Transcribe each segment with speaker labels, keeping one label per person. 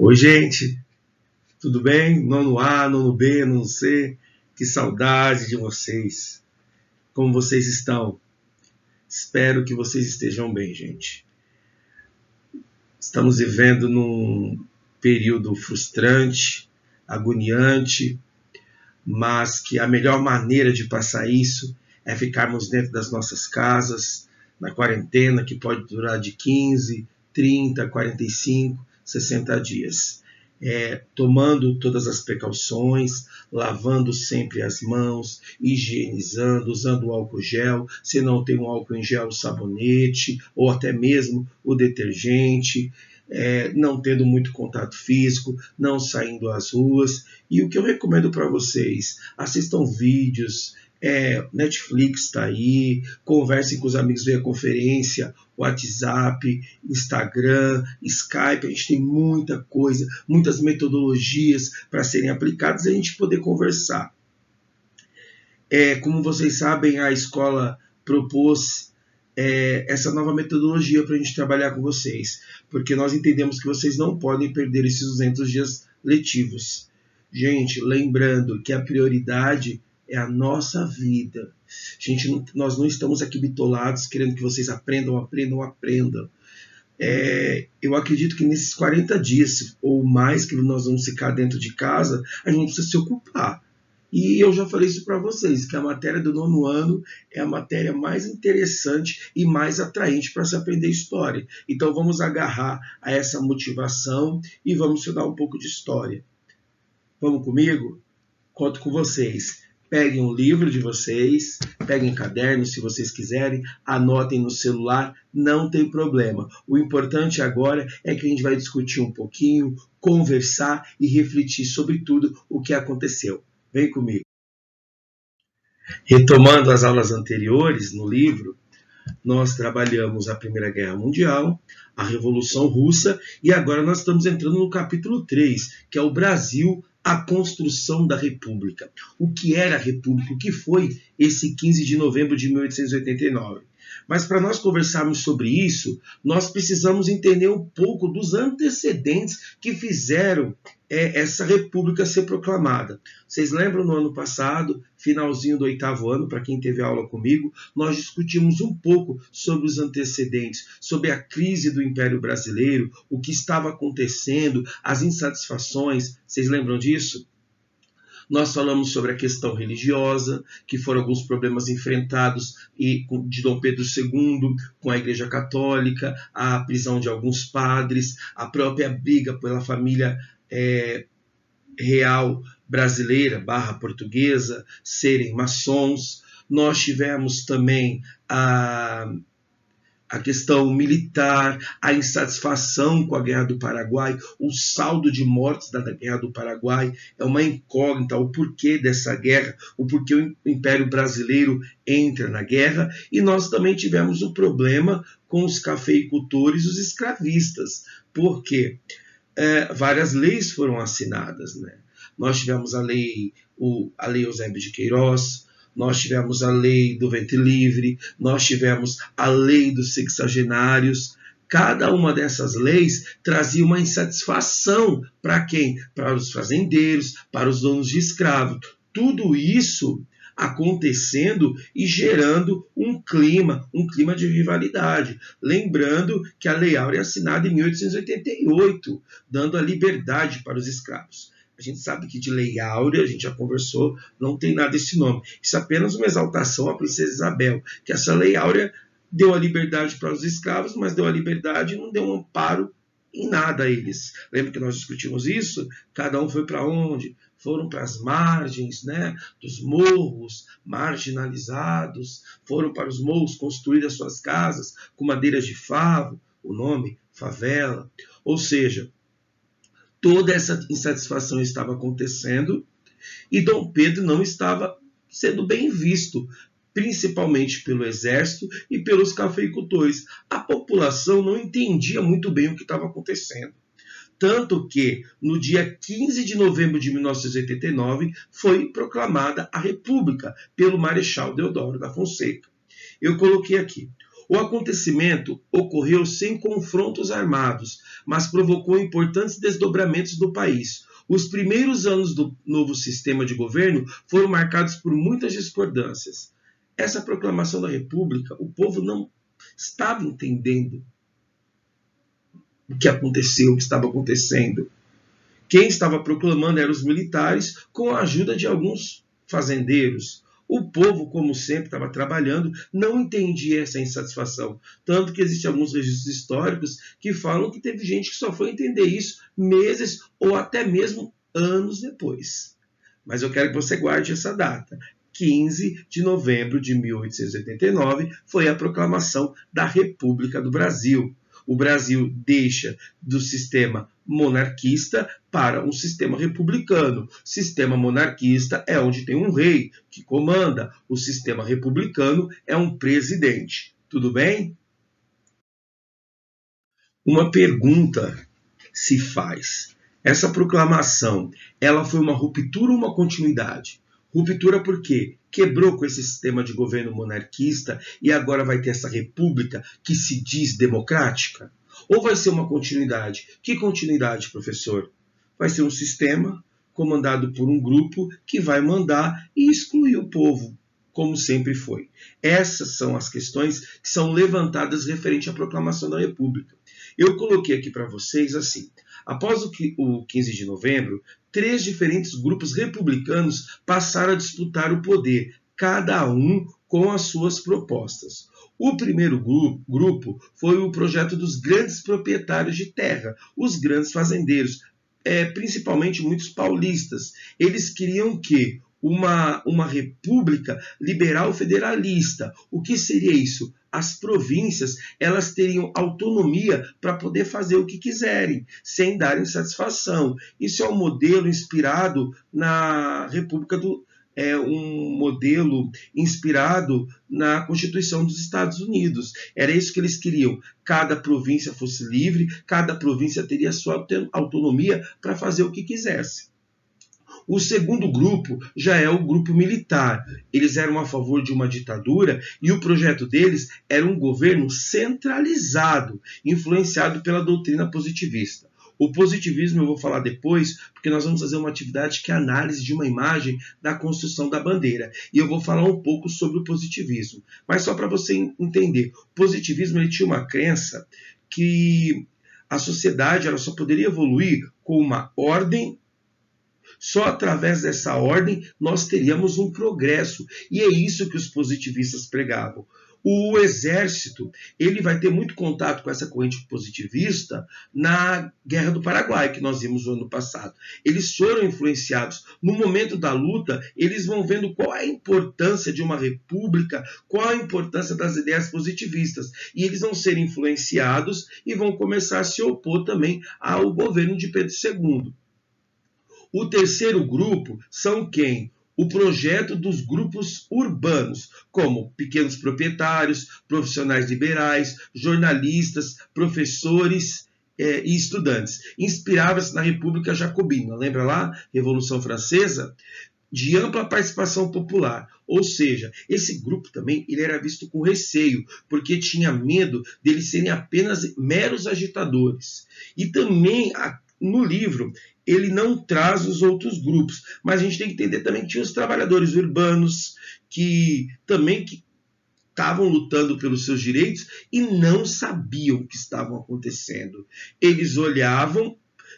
Speaker 1: Oi, gente, tudo bem? Nono A, nono B, nono C, que saudade de vocês. Como vocês estão? Espero que vocês estejam bem, gente. Estamos vivendo num período frustrante, agoniante, mas que a melhor maneira de passar isso é ficarmos dentro das nossas casas, na quarentena, que pode durar de 15, 30, 45, 60 dias. Tomando todas as precauções, lavando sempre as mãos, higienizando, usando o álcool gel, se não tem um álcool em gel, o sabonete, ou até mesmo o detergente, não tendo muito contato físico, não saindo às ruas. E o que eu recomendo para vocês, assistam vídeos, Netflix está aí, conversem com os amigos via conferência, WhatsApp, Instagram, Skype. A gente tem muita coisa, muitas metodologias para serem aplicadas e a gente poder conversar. Como vocês sabem, a escola propôs essa nova metodologia para a gente trabalhar com vocês, porque nós entendemos que vocês não podem perder esses 200 dias letivos. Gente, lembrando que a prioridade é a nossa vida. Gente, nós não estamos aqui bitolados querendo que vocês aprendam. Eu acredito que nesses 40 dias ou mais que nós vamos ficar dentro de casa, a gente precisa se ocupar. E eu já falei isso para vocês, que a matéria do nono ano é a matéria mais interessante e mais atraente para se aprender história. Então vamos agarrar a essa motivação e vamos estudar um pouco de história. Vamos comigo? Conto com vocês. Peguem um livro de vocês, peguem caderno se vocês quiserem, anotem no celular, não tem problema. O importante agora é que a gente vai discutir um pouquinho, conversar e refletir sobre tudo o que aconteceu. Vem comigo. Retomando as aulas anteriores no livro, nós trabalhamos a Primeira Guerra Mundial, a Revolução Russa, e agora nós estamos entrando no capítulo 3, que é o Brasil, a construção da República. O que era a República? O que foi esse 15 de novembro de 1889? Mas para nós conversarmos sobre isso, nós precisamos entender um pouco dos antecedentes que fizeram essa república ser proclamada. Vocês lembram no ano passado, finalzinho do 8º ano, para quem teve aula comigo, nós discutimos um pouco sobre os antecedentes, sobre a crise do Império Brasileiro, o que estava acontecendo, as insatisfações. Vocês lembram disso? Nós falamos sobre a questão religiosa, que foram alguns problemas enfrentados de Dom Pedro II com a Igreja Católica, a prisão de alguns padres, a própria briga pela família real brasileira / portuguesa serem maçons. Nós tivemos também a questão militar, a insatisfação com a Guerra do Paraguai, o saldo de mortes da Guerra do Paraguai é uma incógnita, o porquê dessa guerra, o porquê o Império Brasileiro entra na guerra, e nós também tivemos um problema com os cafeicultores e os escravistas, porque várias leis foram assinadas, né? Nós tivemos a lei Eusébio de Queiroz, nós tivemos a lei do ventre livre, nós tivemos a lei dos sexagenários. Cada uma dessas leis trazia uma insatisfação para quem? Para os fazendeiros, para os donos de escravos. Tudo isso acontecendo e gerando um clima de rivalidade. Lembrando que a Lei Áurea é assinada em 1888, dando a liberdade para os escravos. A gente sabe que de Lei Áurea, a gente já conversou, não tem nada esse nome. Isso é apenas uma exaltação à princesa Isabel, que essa Lei Áurea deu a liberdade para os escravos, mas deu a liberdade e não deu um amparo em nada a eles. Lembra que nós discutimos isso? Cada um foi para onde? Foram para as margens, né, dos morros, marginalizados, foram para os morros construir as suas casas com madeiras de favo, o nome, favela. Ou seja, toda essa insatisfação estava acontecendo e Dom Pedro não estava sendo bem visto, principalmente pelo exército e pelos cafeicultores. A população não entendia muito bem o que estava acontecendo. Tanto que, no dia 15 de novembro de 1989, foi proclamada a República pelo Marechal Deodoro da Fonseca. Eu coloquei aqui: O acontecimento ocorreu sem confrontos armados, mas provocou importantes desdobramentos do país. Os primeiros anos do novo sistema de governo foram marcados por muitas discordâncias. Essa proclamação da República, o povo não estava entendendo o que aconteceu, o que estava acontecendo. Quem estava proclamando eram os militares, com a ajuda de alguns fazendeiros. O povo, como sempre, estava trabalhando, não entendia essa insatisfação. Tanto que existem alguns registros históricos que falam que teve gente que só foi entender isso meses ou até mesmo anos depois. Mas eu quero que você guarde essa data. 15 de novembro de 1889 foi a proclamação da República do Brasil. O Brasil deixa do sistema monarquista para um sistema republicano. Sistema monarquista é onde tem um rei que comanda. O sistema republicano é um presidente. Tudo bem? Uma pergunta se faz. Essa proclamação, ela foi uma ruptura ou uma continuidade? Ruptura por quê? Quebrou com esse sistema de governo monarquista e agora vai ter essa república que se diz democrática? Ou vai ser uma continuidade? Que continuidade, professor? Vai ser um sistema comandado por um grupo que vai mandar e excluir o povo, como sempre foi. Essas são as questões que são levantadas referente à proclamação da República. Eu coloquei aqui para vocês assim. Após o 15 de novembro, 3 diferentes grupos republicanos passaram a disputar o poder, cada um com as suas propostas. O primeiro grupo foi o projeto dos grandes proprietários de terra, os grandes fazendeiros, principalmente muitos paulistas. Eles queriam que uma república liberal federalista. O que seria isso? As províncias, elas teriam autonomia para poder fazer o que quiserem, sem darem satisfação. Isso é um modelo inspirado na República um modelo inspirado na Constituição dos Estados Unidos. Era isso que eles queriam. Cada província fosse livre, cada província teria sua autonomia para fazer o que quisesse. O segundo grupo já é o grupo militar. Eles eram a favor de uma ditadura e o projeto deles era um governo centralizado, influenciado pela doutrina positivista. O positivismo eu vou falar depois, porque nós vamos fazer uma atividade que é a análise de uma imagem da construção da bandeira. E eu vou falar um pouco sobre o positivismo. Mas só para você entender, o positivismo ele tinha uma crença que a sociedade ela só poderia evoluir com uma ordem. Só através dessa ordem nós teríamos um progresso. E é isso que os positivistas pregavam. O exército ele vai ter muito contato com essa corrente positivista na Guerra do Paraguai, que nós vimos no ano passado. Eles foram influenciados. No momento da luta, eles vão vendo qual é a importância de uma república, qual a importância das ideias positivistas. E eles vão ser influenciados e vão começar a se opor também ao governo de Pedro II. O terceiro grupo são quem? O projeto dos grupos urbanos, como pequenos proprietários, profissionais liberais, jornalistas, professores e estudantes. Inspirava-se na República Jacobina, lembra lá? Revolução Francesa? De ampla participação popular. Ou seja, esse grupo também ele era visto com receio, porque tinha medo deles serem apenas meros agitadores. E também no livro ele não traz os outros grupos, mas a gente tem que entender também que tinha os trabalhadores urbanos que também estavam lutando pelos seus direitos e não sabiam o que estava acontecendo. Eles olhavam,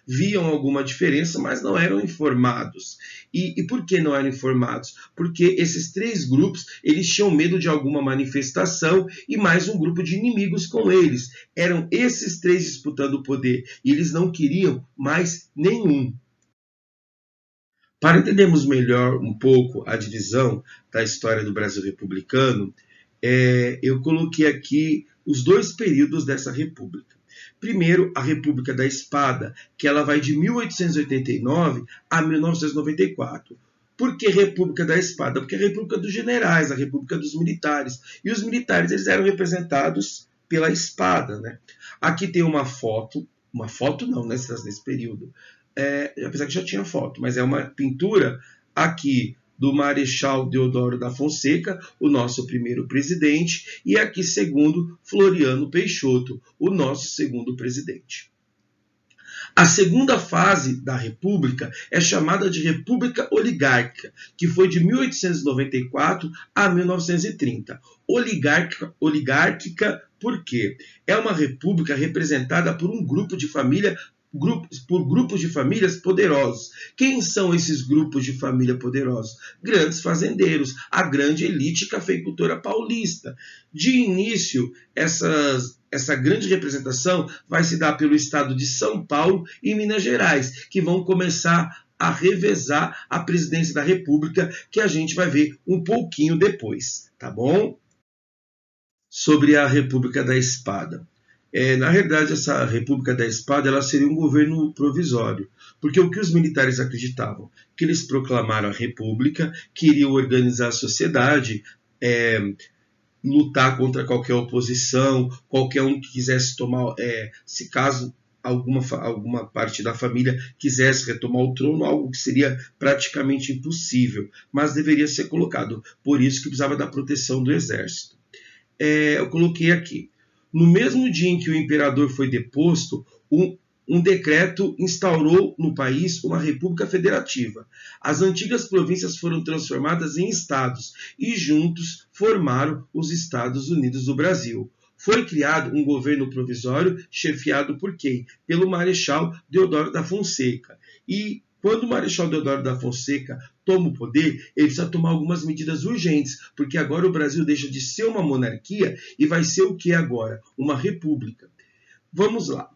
Speaker 1: viam alguma diferença, mas não eram informados. E por que não eram informados? Porque esses 3 grupos eles tinham medo de alguma manifestação e mais um grupo de inimigos com eles. Eram esses 3 disputando o poder e eles não queriam mais nenhum. Para entendermos melhor um pouco a divisão da história do Brasil republicano, eu coloquei aqui os 2 períodos dessa república. Primeiro, a República da Espada, que ela vai de 1889 a 1994. Por que República da Espada? Porque é a República dos generais, a República dos militares. E os militares eles eram representados pela espada. Né? Aqui tem uma foto não, nesse período, apesar que já tinha foto, mas é uma pintura aqui do Marechal Deodoro da Fonseca, o nosso primeiro presidente, e aqui segundo, Floriano Peixoto, o nosso segundo presidente. A segunda fase da República é chamada de República Oligárquica, que foi de 1894 a 1930. Oligárquica por quê? É uma república representada por um grupo de família por grupos de famílias poderosos. Quem são esses grupos de família poderosos? Grandes fazendeiros, a grande elite cafeicultora paulista. De início, essa grande representação vai se dar pelo estado de São Paulo e Minas Gerais, que vão começar a revezar a presidência da República, que a gente vai ver um pouquinho depois, tá bom? Sobre a República da Espada. Na realidade, essa República da Espada ela seria um governo provisório, porque o que os militares acreditavam? Que eles proclamaram a República, queriam organizar a sociedade, lutar contra qualquer oposição, qualquer um que quisesse tomar, se caso alguma parte da família quisesse retomar o trono, algo que seria praticamente impossível, mas deveria ser colocado, por isso que precisava da proteção do exército. Eu coloquei aqui. No mesmo dia em que o imperador foi deposto, um decreto instaurou no país uma república federativa. As antigas províncias foram transformadas em estados e juntos formaram os Estados Unidos do Brasil. Foi criado um governo provisório chefiado por quem? Pelo Marechal Deodoro da Fonseca. E quando o Marechal Deodoro da Fonseca toma o poder, ele precisa tomar algumas medidas urgentes, porque agora o Brasil deixa de ser uma monarquia e vai ser o que agora? Uma república. Vamos lá.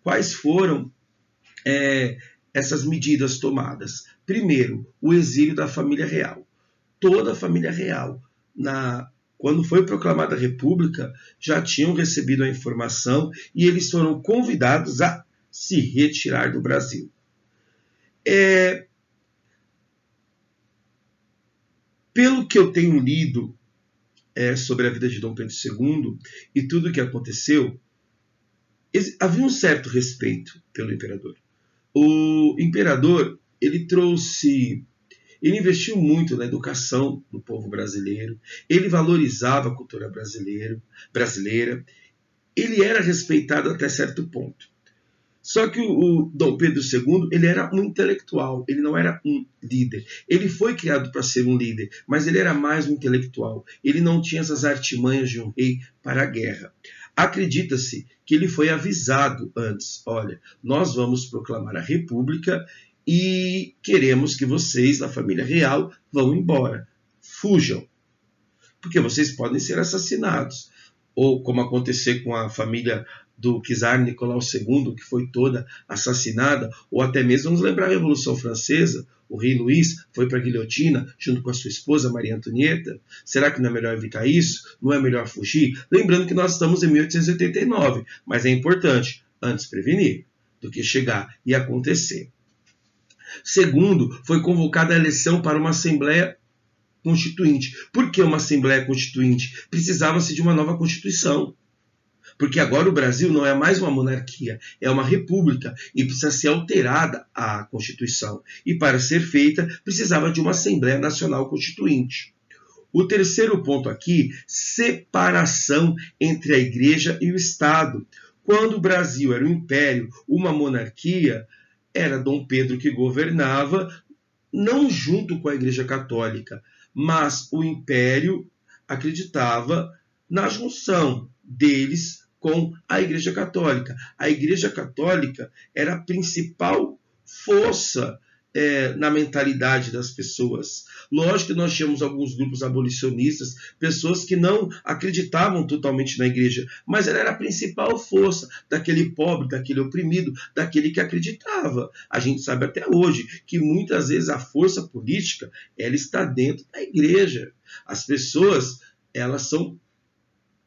Speaker 1: Quais foram essas medidas tomadas? Primeiro, o exílio da família real. Toda a família real, quando foi proclamada a república, já tinham recebido a informação e eles foram convidados a se retirar do Brasil. Pelo que eu tenho lido sobre a vida de Dom Pedro II e tudo o que aconteceu, havia um certo respeito pelo imperador. O imperador, ele investiu muito na educação do povo brasileiro, ele valorizava a cultura brasileira, ele era respeitado até certo ponto. Só que o Dom Pedro II, ele era um intelectual, ele não era um líder. Ele foi criado para ser um líder, mas ele era mais um intelectual. Ele não tinha essas artimanhas de um rei para a guerra. Acredita-se que ele foi avisado antes. Olha, nós vamos proclamar a república e queremos que vocês, da família real, vão embora. Fujam, porque vocês podem ser assassinados. Ou como aconteceu com a família do czar Nicolau II, que foi toda assassinada, ou até mesmo, vamos lembrar a Revolução Francesa, o rei Luís foi para a guilhotina junto com a sua esposa Maria Antonieta. Será que não é melhor evitar isso? Não é melhor fugir? Lembrando que nós estamos em 1889, mas é importante antes prevenir do que chegar e acontecer. Segundo, foi convocada a eleição para uma Assembleia Constituinte. Por que uma Assembleia Constituinte? Precisava-se de uma nova Constituição. Porque agora o Brasil não é mais uma monarquia, é uma república e precisa ser alterada a Constituição. E para ser feita, precisava de uma Assembleia Nacional Constituinte. O terceiro ponto aqui, separação entre a Igreja e o Estado. Quando o Brasil era um império, uma monarquia, era Dom Pedro que governava, não junto com a Igreja Católica, mas o império acreditava na junção deles com a Igreja Católica. A Igreja Católica era a principal força na mentalidade das pessoas. Lógico que nós tínhamos alguns grupos abolicionistas, pessoas que não acreditavam totalmente na Igreja, mas ela era a principal força daquele pobre, daquele oprimido, daquele que acreditava. A gente sabe até hoje que muitas vezes a força política ela está dentro da Igreja. As pessoas elas são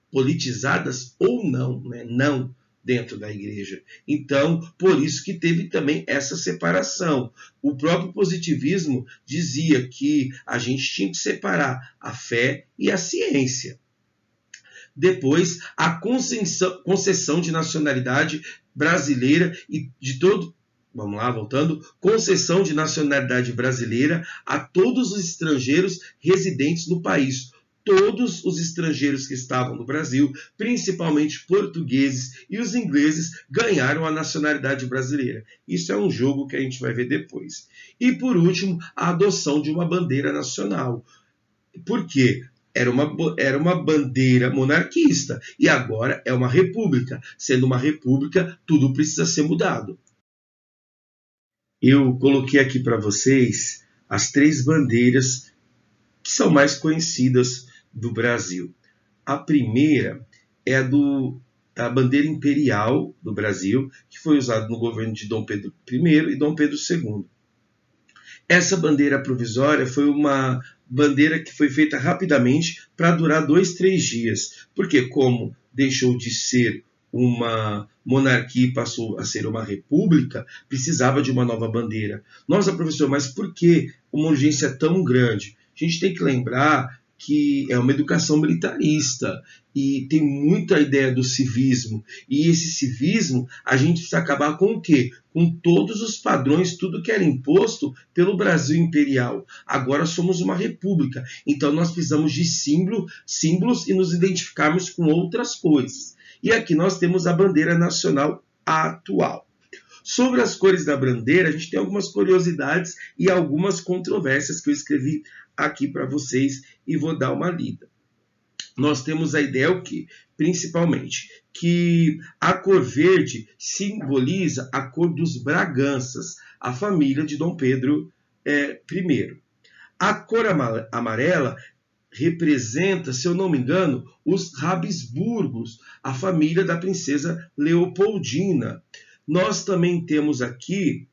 Speaker 1: politizadas ou não, né? Não dentro da igreja. Então, por isso que teve também essa separação. O próprio positivismo dizia que a gente tinha que separar a fé e a ciência. Depois, a concessão de nacionalidade brasileira e de todo Vamos lá, voltando. Concessão de nacionalidade brasileira a todos os estrangeiros residentes no país. Todos os estrangeiros que estavam no Brasil, principalmente portugueses e os ingleses, ganharam a nacionalidade brasileira. Isso é um jogo que a gente vai ver depois. E, por último, a adoção de uma bandeira nacional. Por quê? Era uma bandeira monarquista e agora é uma república. Sendo uma república, tudo precisa ser mudado. Eu coloquei aqui para vocês as 3 bandeiras que são mais conhecidas do Brasil. A primeira é da bandeira imperial do Brasil, que foi usada no governo de Dom Pedro I e Dom Pedro II. Essa bandeira provisória foi uma bandeira que foi feita rapidamente para durar 2, 3 dias, porque como deixou de ser uma monarquia e passou a ser uma república, precisava de uma nova bandeira. Nossa, professor, mas por que uma urgência tão grande? A gente tem que lembrar que é uma educação militarista e tem muita ideia do civismo. E esse civismo, a gente precisa acabar com o quê? Com todos os padrões, tudo que era imposto pelo Brasil imperial. Agora somos uma república, então nós precisamos de símbolos e nos identificarmos com outras coisas. E aqui nós temos a bandeira nacional atual. Sobre as cores da bandeira, a gente tem algumas curiosidades e algumas controvérsias que eu escrevi aqui para vocês e vou dar uma lida. Nós temos a ideia o quê? Principalmente que a cor verde simboliza a cor dos Braganças, a família de Dom Pedro I. A cor amarela representa, se eu não me engano, os Habsburgos, a família da princesa Leopoldina. Nós também temos aqui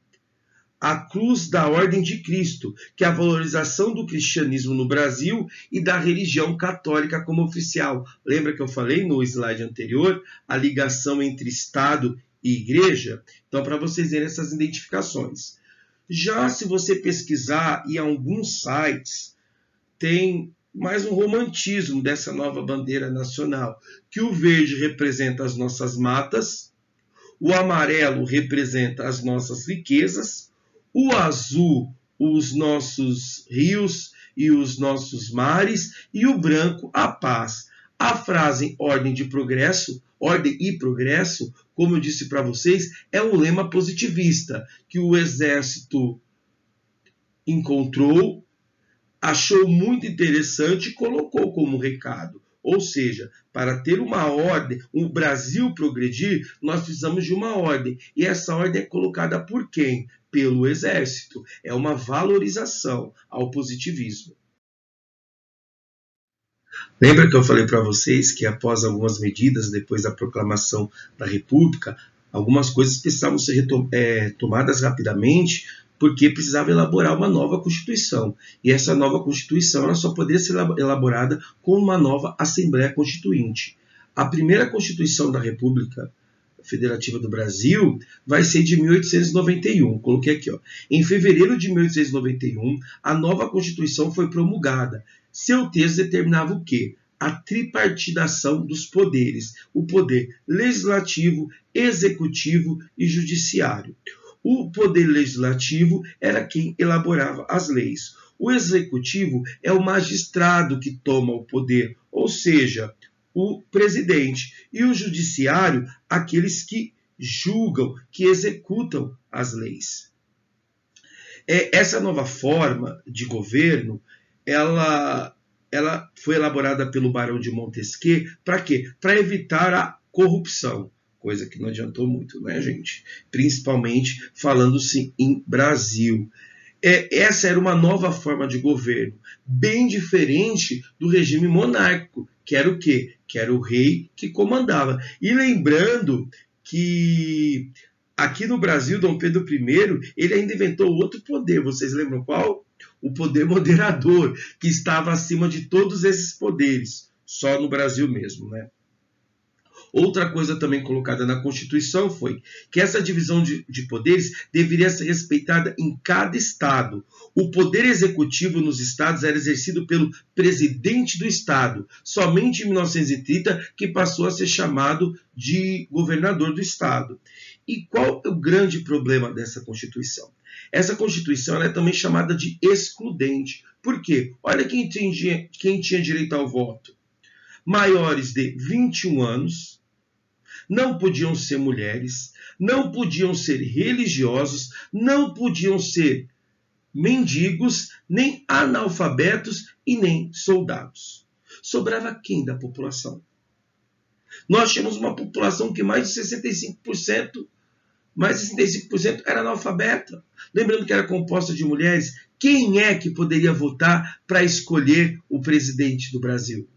Speaker 1: a Cruz da Ordem de Cristo, que é a valorização do cristianismo no Brasil e da religião católica como oficial. Lembra que eu falei no slide anterior a ligação entre Estado e Igreja? Então, para vocês verem essas identificações. Já se você pesquisar em alguns sites, tem mais um romantismo dessa nova bandeira nacional, que o verde representa as nossas matas, o amarelo representa as nossas riquezas, o azul, os nossos rios e os nossos mares, e o branco, a paz. A frase ordem e progresso, como eu disse para vocês, é um lema positivista, que o exército encontrou, achou muito interessante e colocou como recado. Ou seja, para ter uma ordem, o Brasil progredir, nós precisamos de uma ordem. E essa ordem é colocada por quem? Pelo Exército. É uma valorização ao positivismo. Lembra que eu falei para vocês que após algumas medidas, depois da proclamação da República, algumas coisas precisavam ser tomadas rapidamente, porque precisava elaborar uma nova Constituição. E essa nova Constituição ela só poderia ser elaborada com uma nova Assembleia Constituinte. A primeira Constituição da República Federativa do Brasil vai ser de 1891. Coloquei aqui, ó. Em fevereiro de 1891, a nova Constituição foi promulgada. Seu texto determinava o quê? A tripartidação dos poderes, o poder legislativo, executivo e judiciário. O poder legislativo era quem elaborava as leis. O executivo é o magistrado que toma o poder, ou seja, o presidente. E o judiciário, aqueles que julgam, que executam as leis. Essa nova forma de governo, ela foi elaborada pelo Barão de Montesquieu para quê? Para evitar a corrupção. Coisa que não adiantou muito, né, gente? Principalmente falando-se em Brasil. Essa era uma nova forma de governo, bem diferente do regime monárquico, que era o quê? Que era o rei que comandava. E lembrando que aqui no Brasil, Dom Pedro I, ele ainda inventou outro poder. Vocês lembram qual? O poder moderador, que estava acima de todos esses poderes. Só no Brasil mesmo, né? Outra coisa também colocada na Constituição foi que essa divisão de poderes deveria ser respeitada em cada estado. O poder executivo nos estados era exercido pelo presidente do estado. Somente em 1930 que passou a ser chamado de governador do estado. E qual é o grande problema dessa Constituição? Essa Constituição ela é também chamada de excludente. Por quê? Olha quem tinha direito ao voto. Maiores de 21 anos, não podiam ser mulheres, não podiam ser religiosos, não podiam ser mendigos, nem analfabetos e nem soldados. Sobrava quem da população? Nós tínhamos uma população que mais de 65% era analfabeta. Lembrando que era composta de mulheres. Quem é que poderia votar para escolher o presidente do Brasil?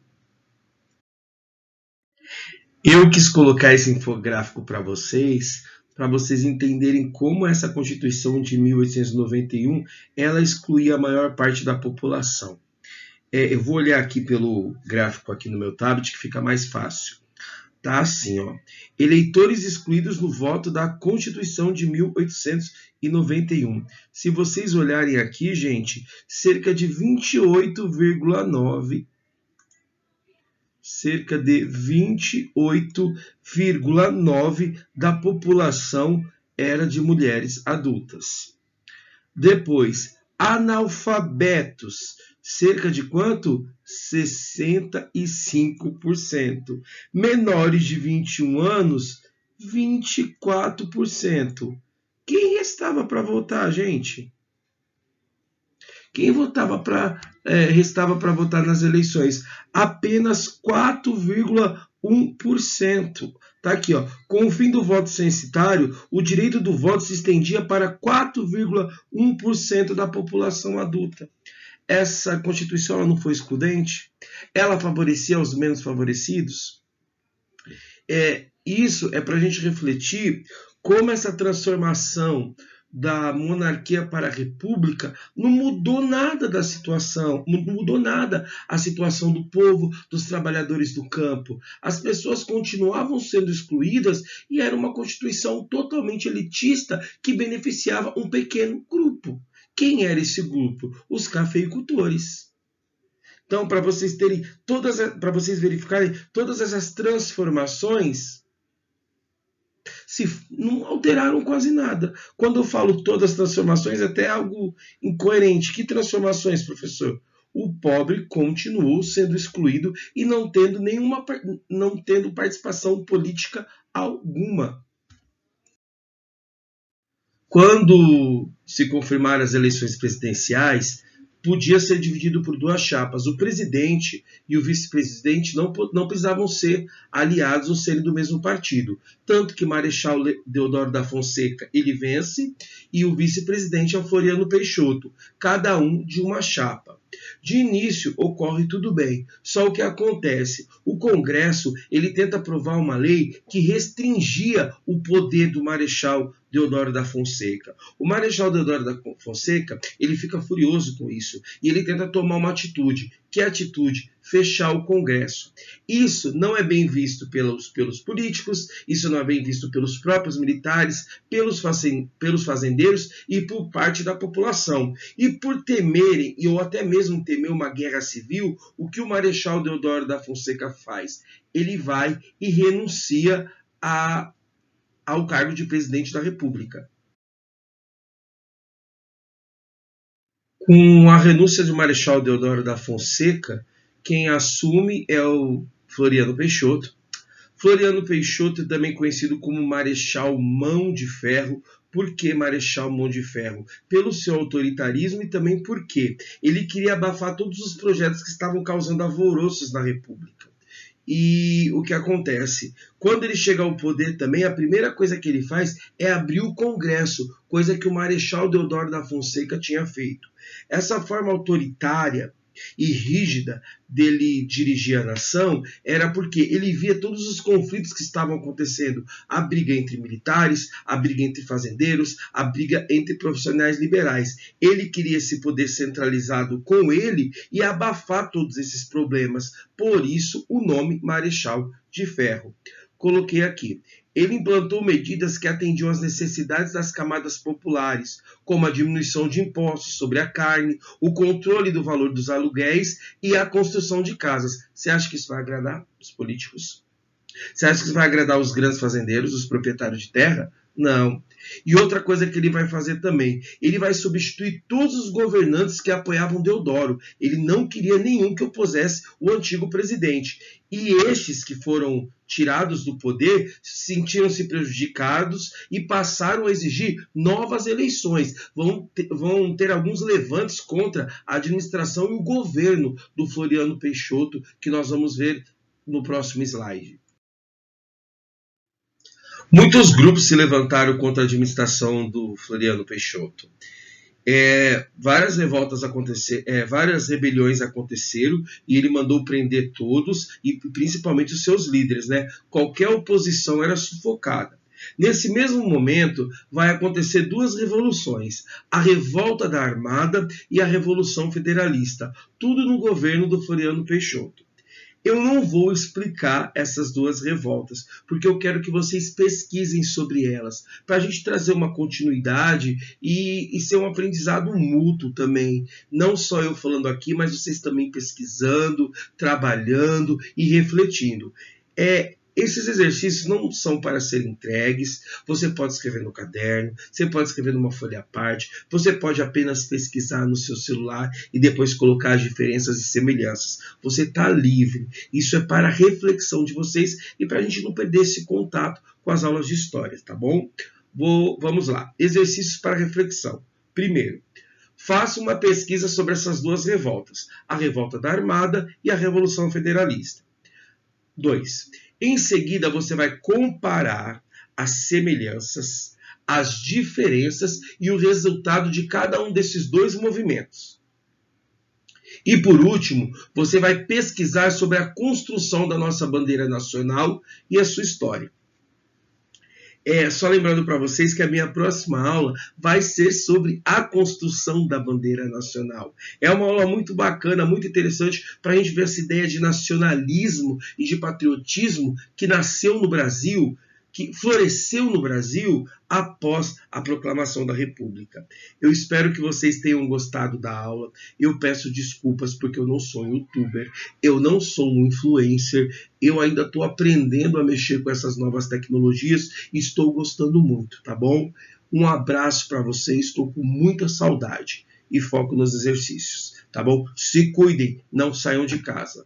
Speaker 1: Eu quis colocar esse infográfico para vocês entenderem como essa Constituição de 1891 ela excluía a maior parte da população. Eu vou olhar aqui pelo gráfico aqui no meu tablet que fica mais fácil. Tá assim, ó. Eleitores excluídos no voto da Constituição de 1891. Se vocês olharem aqui, gente, cerca de 28,9 da população era de mulheres adultas. Depois, analfabetos, cerca de quanto? 65%. Menores de 21 anos, 24%. Quem restava para votar, gente? Quem restava para votar nas eleições? Apenas 4,1%. Tá aqui, ó. Com o fim do voto censitário, o direito do voto se estendia para 4,1% da população adulta. Essa Constituição ela não foi excludente? Ela favorecia os menos favorecidos? Isso é para a gente refletir como essa transformação da monarquia para a república não mudou nada da situação, não mudou nada a situação do povo, dos trabalhadores do campo. As pessoas continuavam sendo excluídas e era uma Constituição totalmente elitista que beneficiava um pequeno grupo. Quem era esse grupo? Os cafeicultores. Então, para vocês verificarem todas essas transformações, não alteraram quase nada. Quando eu falo todas as transformações, é até algo incoerente. Que transformações, professor? O pobre continuou sendo excluído e não tendo participação política alguma. Quando se confirmaram as eleições presidenciais, podia ser dividido por duas chapas. O presidente e o vice-presidente não precisavam ser aliados ou serem do mesmo partido. Tanto que Marechal Deodoro da Fonseca ele vence e o vice-presidente é o Floriano Peixoto, cada um de uma chapa. De início ocorre tudo bem, só o que acontece? O Congresso ele tenta aprovar uma lei que restringia o poder do Marechal Deodoro da Fonseca. O Marechal Deodoro da Fonseca ele fica furioso com isso e ele tenta tomar uma atitude. Que atitude? Fechar o Congresso. Isso não é bem visto pelos políticos, isso não é bem visto pelos próprios militares, pelos fazendeiros e por parte da população. E por temerem, ou até mesmo temer uma guerra civil, o que o Marechal Deodoro da Fonseca faz? Ele vai e renuncia ao cargo de presidente da República. Com a renúncia de Marechal Deodoro da Fonseca, quem assume é o Floriano Peixoto. Floriano Peixoto é também conhecido como Marechal Mão de Ferro. Por que Marechal Mão de Ferro? Pelo seu autoritarismo e também porque ele queria abafar todos os projetos que estavam causando alvoroços na República. E o que acontece? Quando ele chega ao poder também, a primeira coisa que ele faz é abrir o Congresso, coisa que o Marechal Deodoro da Fonseca tinha feito. Essa forma autoritária e rígida dele dirigir a nação era porque ele via todos os conflitos que estavam acontecendo, a briga entre militares, a briga entre fazendeiros, a briga entre profissionais liberais. Ele queria esse poder centralizado com ele e abafar todos esses problemas, por isso o nome Marechal de Ferro. Coloquei aqui. Ele implantou medidas que atendiam às necessidades das camadas populares, como a diminuição de impostos sobre a carne, o controle do valor dos aluguéis e a construção de casas. Você acha que isso vai agradar os políticos? Você acha que isso vai agradar os grandes fazendeiros, os proprietários de terra? Não. E outra coisa que ele vai fazer também, ele vai substituir todos os governantes que apoiavam Deodoro. Ele não queria nenhum que opusesse o antigo presidente. E estes que foram tirados do poder sentiram-se prejudicados e passaram a exigir novas eleições. Vão ter alguns levantes contra a administração e o governo do Floriano Peixoto, que nós vamos ver no próximo slide. Muitos grupos se levantaram contra a administração do Floriano Peixoto. Várias rebeliões aconteceram e ele mandou prender todos e principalmente os seus líderes, né? Qualquer oposição era sufocada. Nesse mesmo momento vai acontecer duas revoluções, a Revolta da Armada e a Revolução Federalista, tudo no governo do Floriano Peixoto. Eu não vou explicar essas duas revoltas, porque eu quero que vocês pesquisem sobre elas, para a gente trazer uma continuidade e ser um aprendizado mútuo também. Não só eu falando aqui, mas vocês também pesquisando, trabalhando e refletindo. Esses exercícios não são para serem entregues, você pode escrever no caderno, você pode escrever numa folha à parte, você pode apenas pesquisar no seu celular e depois colocar as diferenças e semelhanças. Você está livre, isso é para a reflexão de vocês e para a gente não perder esse contato com as aulas de história, tá bom? Vamos lá, exercícios para reflexão. Primeiro, faça uma pesquisa sobre essas duas revoltas, a Revolta da Armada e a Revolução Federalista. 2. Em seguida, você vai comparar as semelhanças, as diferenças e o resultado de cada um desses dois movimentos. E por último, você vai pesquisar sobre a construção da nossa bandeira nacional e a sua história. Só lembrando para vocês que a minha próxima aula vai ser sobre a construção da bandeira nacional. É uma aula muito bacana, muito interessante para a gente ver essa ideia de nacionalismo e de patriotismo que nasceu no Brasil, que floresceu no Brasil após a proclamação da República. Eu espero que vocês tenham gostado da aula. Eu peço desculpas porque eu não sou um youtuber, eu não sou um influencer, eu ainda estou aprendendo a mexer com essas novas tecnologias e estou gostando muito, tá bom? Um abraço para vocês, estou com muita saudade e foco nos exercícios, tá bom? Se cuidem, não saiam de casa.